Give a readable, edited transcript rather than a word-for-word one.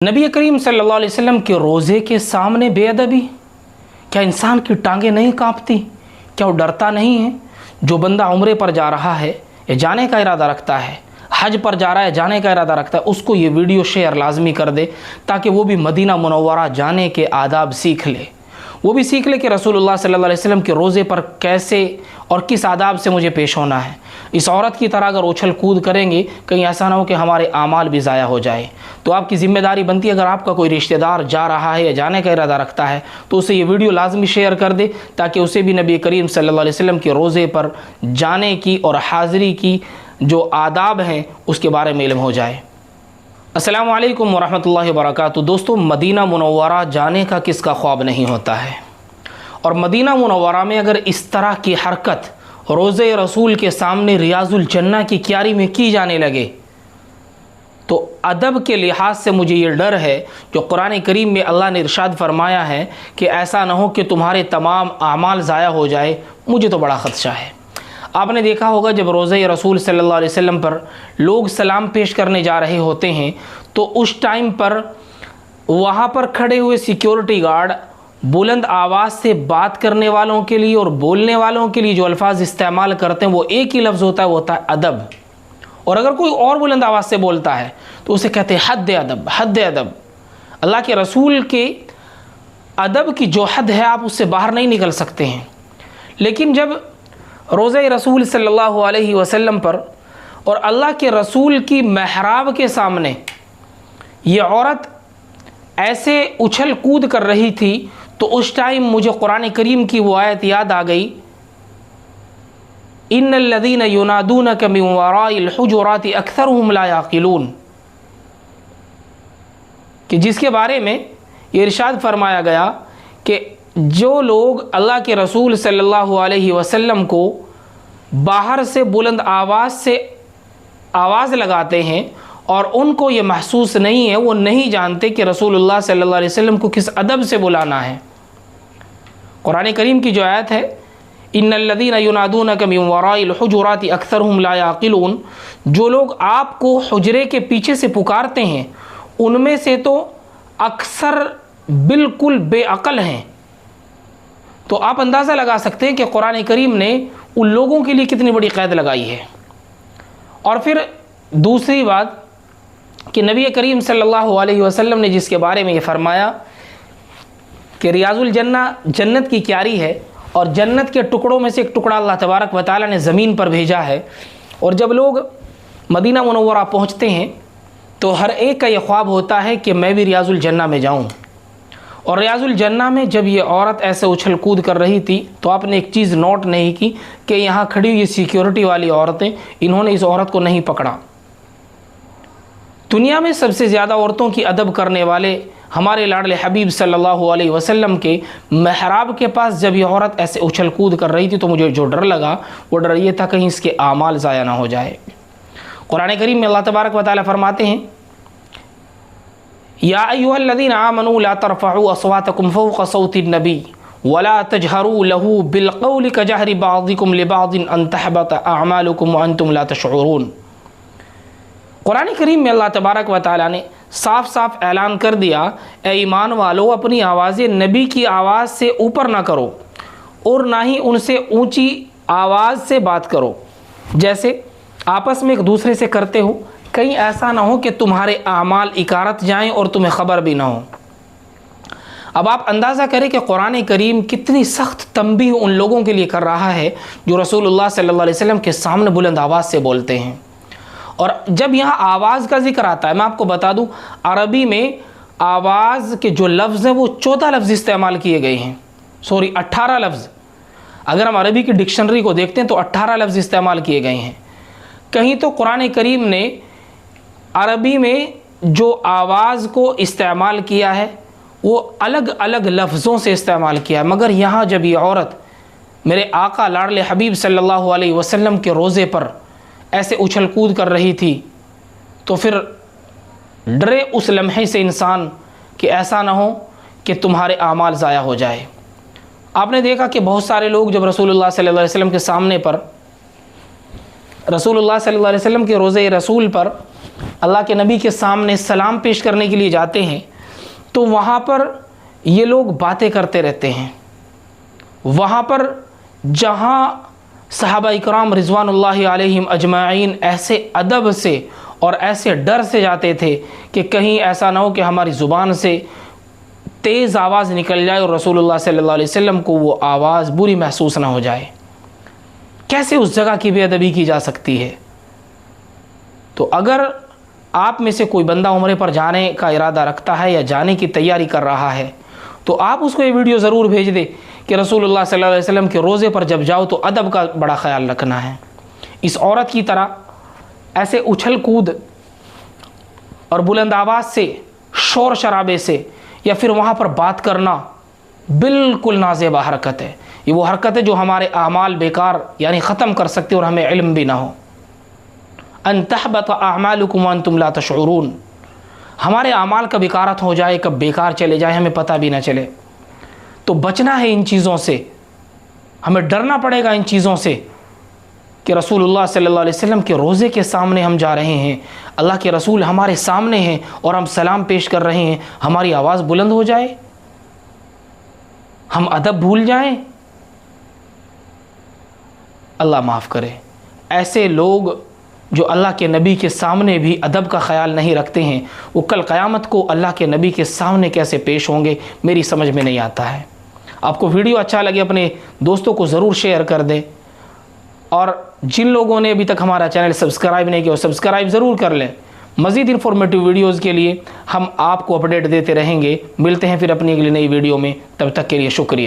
नबी करीम सल्लल्लाहु अलैहि वसल्लम के रोज़े के सामने बेअदबी, क्या इंसान की टांगें नहीं कांपती? क्या वो डरता नहीं है? जो बंदा उम्रे पर जा रहा है या जाने का इरादा रखता है, हज पर जा रहा है, जाने का इरादा रखता है, उसको ये वीडियो शेयर लाजमी कर दे ताकि वो भी मदीना मुनव्वरा जाने के आदाब सीख ले। वो भी सीख ले कि रसूलुल्लाह सल्लल्लाहु अलैहि वसल्लम के रोज़े पर कैसे और किस आदाब से मुझे पेश होना है। इस औरत की तरह अगर उछल कूद करेंगे कहीं ऐसा ना हो कि हमारे आमाल भी ज़ाया हो जाए। तो आपकी ज़िम्मेदारी बनती है, अगर आपका कोई रिश्तेदार जा रहा है या जाने का इरादा रखता है तो उसे ये वीडियो लाजमी शेयर कर दे ताकि उसे भी नबी करीम सल्लल्लाहु अलैहि वसल्लम के रोज़े पर जाने की और हाज़िरी की जो आदाब हैं उसके बारे में इल्म हो जाए। अस्सलामु अलैकुम वरहमतुल्लाहि वबरकातुहू। दोस्तों, मदीना मुनव्वरा जाने का किसका ख्वाब नहीं होता है, और मदीना मुनव्वरा में अगर इस तरह की हरकत रोज़े रसूल के सामने रियाजुल जन्ना की क्यारी में की जाने लगे तो अदब के लिहाज से मुझे ये डर है, जो कुरान करीम में अल्लाह ने इरशाद फरमाया है कि ऐसा ना हो कि तुम्हारे तमाम आमाल ज़ाया हो जाए, मुझे तो बड़ा ख़दशा है। आपने देखा होगा जब रोज़े रसूल सल्लल्लाहु अलैहि वसल्लम पर लोग सलाम पेश करने जा रहे होते हैं तो उस टाइम पर वहाँ पर खड़े हुए सिक्योरिटी गार्ड बुलंद आवाज़ से बात करने वालों के लिए और बोलने वालों के लिए जो अल्फाज इस्तेमाल करते हैं वो एक ही लफ्ज़ होता है, वो होता है अदब। और अगर कोई और बुलंद आवाज़ से बोलता है तो उसे कहते हैं हद अदब, हद अदब। अल्लाह के रसूल के अदब की जो हद है आप उससे बाहर नहीं निकल सकते हैं। लेकिन जब रोज़े रसूल सल्लल्लाहु अलैहि वसल्लम पर और अल्लाह के रसूल की महराब के सामने ये औरत ऐसे उछल कूद कर रही थी तो उस टाइम मुझे कुरान करीम की वो आयत याद आ गई, इन्नल्लज़ीना युनादूनका मिन वराइल हुजुराति अक्सरुहुम ला याक़िलून, कि जिसके बारे में ये इरशाद फरमाया गया कि जो लोग अल्लाह के रसूल सल्लल्लाहु अलैहि वसल्लम को बाहर से बुलंद आवाज़ से आवाज़ लगाते हैं और उनको ये महसूस नहीं है, वो नहीं जानते कि रसूलुल्लाह सल्लल्लाहु अलैहि वसल्लम को किस अदब से बुलाना है। कुरान करीम की जो आयत है, इन्नल्लज़ीना युनादूनका मिन वराइल हुजुराति अक्सरुहुम ला याक़िलून, जो लोग आपको हुजरे के पीछे से पुकारते हैं उनमें से तो अक्सर बिल्कुल बेअक्ल हैं। तो आप अंदाज़ा लगा सकते हैं कि कुरान करीम ने उन लोगों के लिए कितनी बड़ी क़ैद लगाई है। और फिर दूसरी बात कि नबी करीम सल्लल्लाहु अलैहि वसल्लम ने जिसके बारे में ये फरमाया कि रियाजुल जन्ना जन्नत की क्यारी है और जन्नत के टुकड़ों में से एक टुकड़ा अल्लाह तबारक व तआला ने ज़मीन पर भेजा है। और जब लोग मदीना मुनव्वरा पहुँचते हैं तो हर एक का ये ख्वाब होता है कि मैं भी रियाजुल जन्ना में जाऊँ। और रियाजुल जन्ना में जब ये औरत ऐसे उछल कूद कर रही थी तो आपने एक चीज़ नोट नहीं की कि यहाँ खड़ी हुई सिक्योरिटी वाली औरतें, इन्होंने इस औरत को नहीं पकड़ा। दुनिया में सबसे ज़्यादा औरतों की अदब करने वाले हमारे लाडले हबीब सल्लल्लाहु अलैहि वसल्लम के महराब के पास जब ये औरत ऐसे उछल कूद कर रही थी तो मुझे जो डर लगा वो डर ये था कहीं इसके आमाल ज़ाया ना हो जाए। कुरान करीम में अल्लाह तबारक व तआला फरमाते हैं, या अय्युहल्लज़ीना आमनू ला तरफ़अू अस्वातकुम फ़ौक़ सौतिन नबी वला तजहरू लहू बिलक़ौलि कजहरि बाज़िकुम लिबाज़िन अन तहबत अअमालुकुम व अंतुम ला तशऊरून। कुरान करीम में अल्लाह तबारक व तआला ने साफ साफ ऐलान कर दिया, ए ईमान वालो, अपनी आवाज़ें नबी की आवाज़ से ऊपर ना करो और ना ही उनसे ऊंची आवाज़ से बात करो जैसे आपस में एक दूसरे से करते हो, कहीं ऐसा ना हो कि तुम्हारे आमाल इकारत जाएं और तुम्हें ख़बर भी ना हो। अब आप अंदाज़ा करें कि कुरान करीम कितनी सख्त तंबीह उन लोगों के लिए कर रहा है जो रसूलुल्लाह सल्लल्लाहु अलैहि वसल्लम के सामने बुलंद आवाज़ से बोलते हैं। और जब यहाँ आवाज़ का जिक्र आता है, मैं आपको बता दूँ अरबी में आवाज़ के जो लफ्ज़ हैं वो 14 लफ्ज़ इस्तेमाल किए गए हैं, 18 लफ्ज़। अगर हम अरबी की डिक्शनरी को देखते हैं तो 18 लफ्ज़ इस्तेमाल किए गए हैं। कहीं तो कुरान करीम ने अरबी में जो आवाज़ को इस्तेमाल किया है वो अलग अलग लफ्ज़ों से इस्तेमाल किया है, मगर यहाँ जब ये औरत मेरे आका लाडले हबीब सल्लल्लाहु अलैहि वसल्लम के रोज़े पर ऐसे उछल कूद कर रही थी तो फिर डरे उस लम्हे से इंसान कि ऐसा ना हो कि तुम्हारे आमाल ज़ाया हो जाए। आपने देखा कि बहुत सारे लोग जब रसूलुल्लाह सल्लल्लाहु अलैहि वसल्लम के सामने पर रसूलुल्लाह सल्लल्लाहु अलैहि वसल्लम के रोज़े रसूल पर अल्लाह के नबी के सामने सलाम पेश करने के लिए जाते हैं तो वहाँ पर ये लोग बातें करते रहते हैं। वहाँ पर जहाँ सहाबा इकराम रिज़वानुल्लाहि अलैहिम अजमाइन ऐसे अदब से और ऐसे डर से जाते थे कि कहीं ऐसा ना हो कि हमारी ज़ुबान से तेज़ आवाज़ निकल जाए और रसूलुल्लाह सल्लल्लाहु अलैहि वसल्लम को वो आवाज़ बुरी महसूस ना हो जाए। कैसे उस जगह की बेअदबी की जा सकती है। तो अगर आप में से कोई बंदा उम्रे पर जाने का इरादा रखता है या जाने की तैयारी कर रहा है तो आप उसको ये वीडियो ज़रूर भेज दे कि रसूलुल्लाह सल्लल्लाहु अलैहि वसल्लम के रोज़े पर जब जाओ तो अदब का बड़ा ख्याल रखना है। इस औरत की तरह ऐसे उछल कूद और बुलंद आवाज़ से, शोर शराबे से या फिर वहाँ पर बात करना बिल्कुल नाज़ेबा हरकत है। ये वो हरकत है जो हमारे आमाल बेकार यानी ख़त्म कर सकती है और हमें इल्म भी ना हो। अन तहबत अअमालुकुम व अंतुम ला तशऊरून, हमारे आमाल कब बेकारत हो जाए, कब बेकार चले जाए, हमें पता भी ना चले। तो बचना है इन चीज़ों से, हमें डरना पड़ेगा इन चीज़ों से कि रसूलुल्लाह सल्लल्लाहु अलैहि वसल्लम के रोज़े के सामने हम जा रहे हैं, अल्लाह के रसूल हमारे सामने हैं और हम सलाम पेश कर रहे हैं, हमारी आवाज़ बुलंद हो जाए, हम अदब भूल जाएं। अल्लाह माफ़ करे। ऐसे लोग जो अल्लाह के नबी के सामने भी अदब का ख्याल नहीं रखते हैं, वो कल क़यामत को अल्लाह के नबी के सामने कैसे पेश होंगे, मेरी समझ में नहीं आता है। आपको वीडियो अच्छा लगे अपने दोस्तों को ज़रूर शेयर कर दें और जिन लोगों ने अभी तक हमारा चैनल सब्सक्राइब नहीं किया वो सब्सक्राइब ज़रूर कर लें। मज़ीद इन्फॉर्मेटिव वीडियोज़ के लिए हम आपको अपडेट देते रहेंगे। मिलते हैं फिर अपनी अगली नई वीडियो में, तब तक के लिए शुक्रिया।